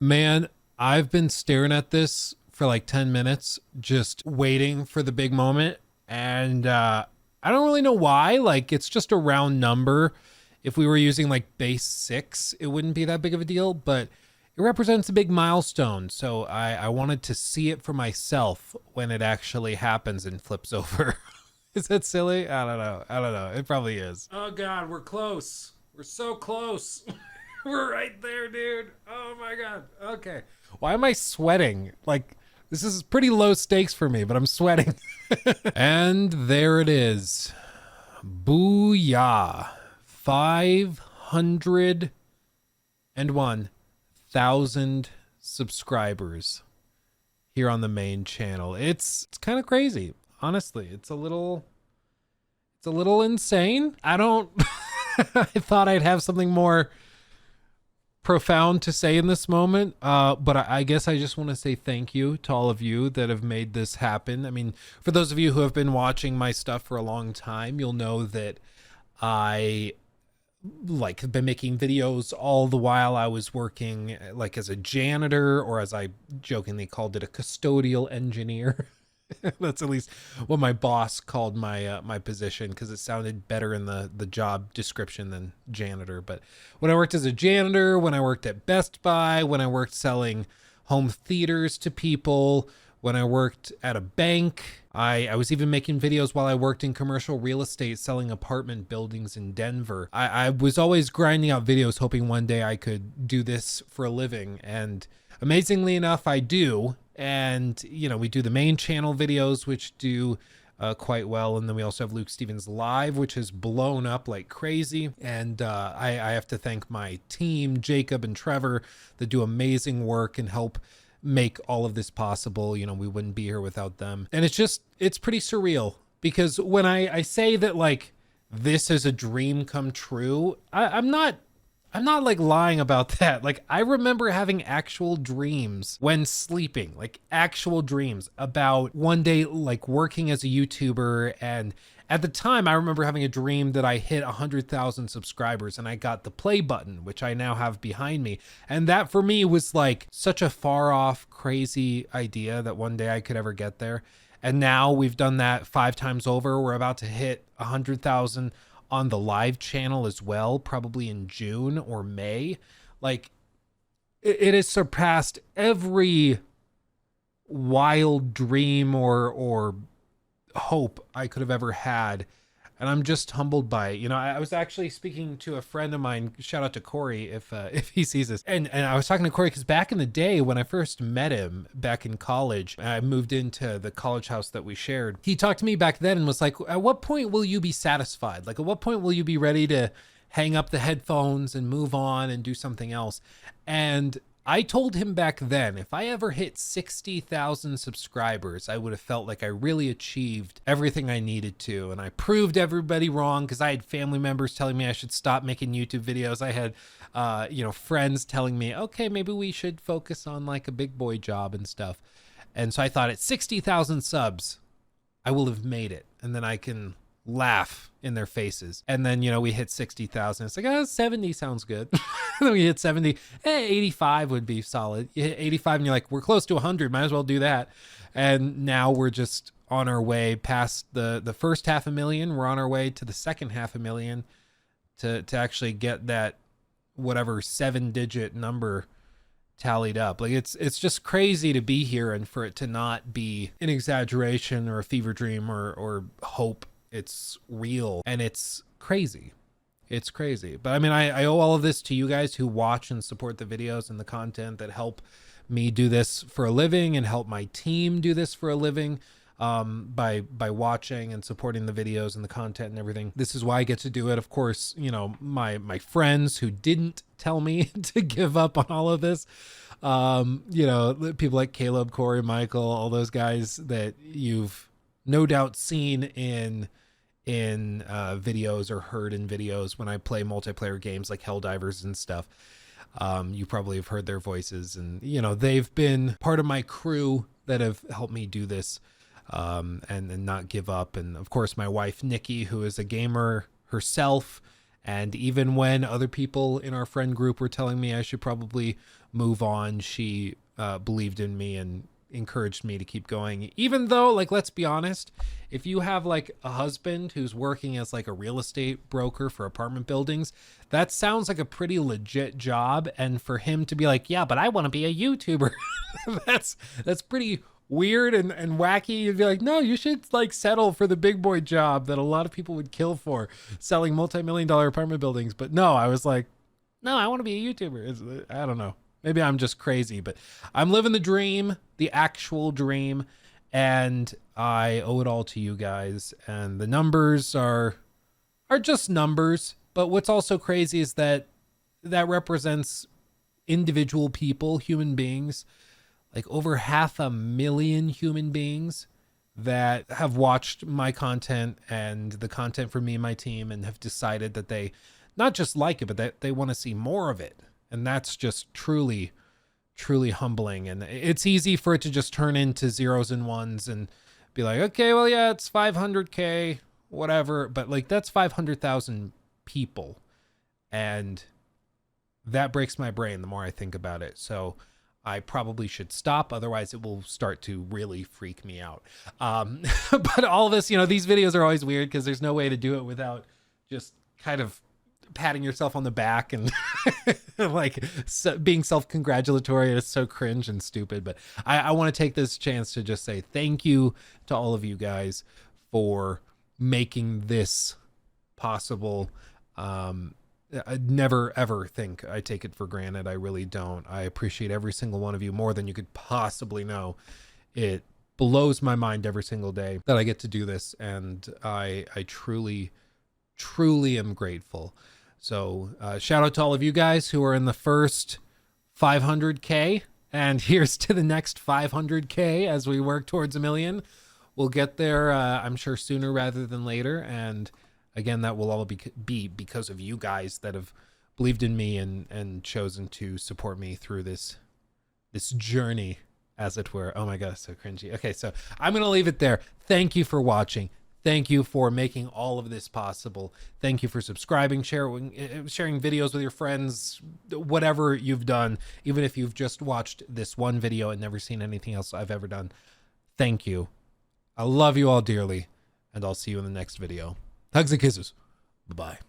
Man, I've been staring at this for like 10 minutes, just waiting for the big moment. And I don't really know why. Like, it's just a round number. If we were using like base six, it wouldn't be that big of a deal, but it represents a big milestone. So I wanted to see it for myself when it actually happens and flips over. Is that silly? I don't know. I don't know. It probably is. Oh, God, we're close. We're so close. We're right there, dude. Oh my god. Okay. Why am I sweating? Like, this is pretty low stakes for me, but I'm sweating. And there it is. Booyah. 501,000 subscribers here on the main channel. It's kind of crazy. Honestly, it's a little insane. I don't I thought I'd have something more profound to say in this moment, but I guess I just want to say thank you to all of you that have made this happen. I mean, for those of you who have been watching my stuff for a long time, you'll know that I like have been making videos all the while I was working like as a janitor, or as I jokingly called it, a custodial engineer. That's at least what my boss called my position, because it sounded better in the job description than janitor. But when I worked as a janitor, when I worked at Best Buy, when I worked selling home theaters to people, when I worked at a bank, I was even making videos while I worked in commercial real estate selling apartment buildings in Denver. I was always grinding out videos hoping one day I could do this for a living, and amazingly enough, I do. And, you know, we do the main channel videos, which do quite well. And then we also have Luke Stevens Live, which has blown up like crazy. And I have to thank my team, Jacob and Trevor, that do amazing work and help make all of this possible. You know, we wouldn't be here without them. And it's pretty surreal, because when I say that, like, this is a dream come true, I'm not like lying about that. Like, I remember having actual dreams when sleeping, like actual dreams about one day, like working as a YouTuber. And at the time, I remember having a dream that I hit 100,000 subscribers and I got the play button, which I now have behind me. And that for me was like such a far off, crazy idea that one day I could ever get there. And now we've done that 5 times over. We're about to hit 100,000 on the live channel as well, probably in June or May. Like, it has surpassed every wild dream or hope I could have ever had. And I'm just humbled by it. You know, I was actually speaking to a friend of mine. Shout out to Corey if he sees this. And I was talking to Corey because back in the day when I first met him back in college, I moved into the college house that we shared. He talked to me back then and was like, "At what point will you be satisfied? Like, at what point will you be ready to hang up the headphones and move on and do something else?" And I told him back then, if I ever hit 60,000 subscribers, I would have felt like I really achieved everything I needed to. And I proved everybody wrong, because I had family members telling me I should stop making YouTube videos. I had, friends telling me, okay, maybe we should focus on like a big boy job and stuff. And so I thought at 60,000 subs, I will have made it. And then I can laugh in their faces. And then, you know, we hit 60,000. It's like, oh, 70 sounds good. Then we hit 70. 85 would be solid. You hit 85 and you're like, we're close to 100. Might as well do that. And now we're just on our way past the first 500,000. We're on our way to the second 500,000 to actually get that whatever 7-digit number tallied up. Like, it's just crazy to be here and for it to not be an exaggeration or a fever dream or hope. It's real and it's crazy. It's crazy. But I mean, I owe all of this to you guys who watch and support the videos and the content that help me do this for a living and help my team do this for a living, by watching and supporting the videos and the content and everything. This is why I get to do it. Of course, you know, my friends who didn't tell me to give up on all of this, people like Caleb, Corey, Michael, all those guys that you've no doubt seen in videos or heard in videos when I play multiplayer games like Helldivers and stuff. You probably have heard their voices, and you know, they've been part of my crew that have helped me do this, and not give up. And of course my wife Nikki, who is a gamer herself And even when other people in our friend group were telling me I should probably move on, she believed in me and encouraged me to keep going. Even though, like, let's be honest, if you have like a husband who's working as like a real estate broker for apartment buildings, that sounds like a pretty legit job. And for him to be like, yeah, but I want to be a YouTuber, that's pretty weird and wacky. You'd be like, no, you should like settle for the big boy job that a lot of people would kill for, selling multi-million-dollar apartment buildings. But no, I was like, no, I want to be a YouTuber. I don't know. Maybe I'm just crazy, but I'm living the dream, the actual dream, and I owe it all to you guys. And the numbers are just numbers. But what's also crazy is that represents individual people, human beings, like over 500,000 human beings that have watched my content and the content from me and my team and have decided that they not just like it, but that they want to see more of it. And that's just truly, truly humbling. And it's easy for it to just turn into zeros and ones and be like, okay, well, yeah, it's 500K, whatever. But like, that's 500,000 people. And that breaks my brain the more I think about it. So I probably should stop. Otherwise, it will start to really freak me out. But all of this, these videos are always weird because there's no way to do it without just kind of patting yourself on the back and like being self-congratulatory. It's so cringe and stupid. But I want to take this chance to just say thank you to all of you guys for making this possible. I never, ever think I take it for granted. I really don't. I appreciate every single one of you more than you could possibly know. It blows my mind every single day that I get to do this. And I truly, truly am grateful. So shout out to all of you guys who are in the first 500K. And here's to the next 500K as we work towards 1 million. We'll get there, I'm sure, sooner rather than later. And again, that will all be because of you guys that have believed in me and chosen to support me through this journey, as it were. Oh my God, so cringy. Okay, so I'm going to leave it there. Thank you for watching. Thank you for making all of this possible. Thank you for subscribing, sharing videos with your friends, whatever you've done, even if you've just watched this one video and never seen anything else I've ever done. Thank you. I love you all dearly, and I'll see you in the next video. Hugs and kisses. Bye-bye.